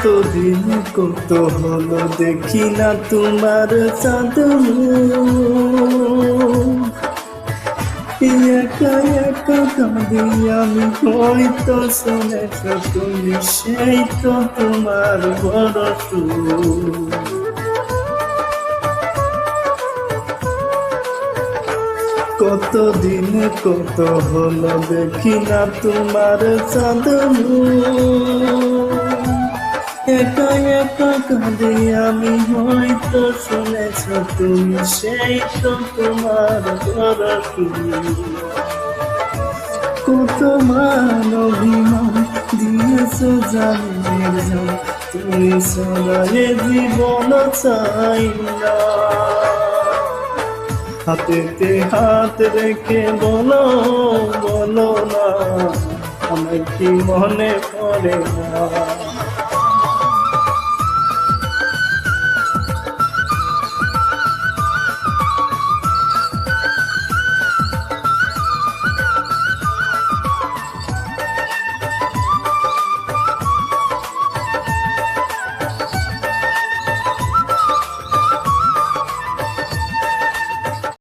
কতদিন কত হলো দেখি না তোমার চাঁদ একা একা কাঁদি আমি, হয়তো শুনেছ তুমি সেই তো তোমার বড় সুর। কতদিন কত হলো দেখি না তোমার চাঁদ একা একা কাঁদি আমি, হয়তো শুনেছ তুমি সেই তো তোমার বড় সুর। কত মান অভিমান দিয়েছ জানের জান, তুমি সদায় জীবন চাই না। হাতেতে হাত রেখে বলো বলো না, আমার কি মনে পড়ে না।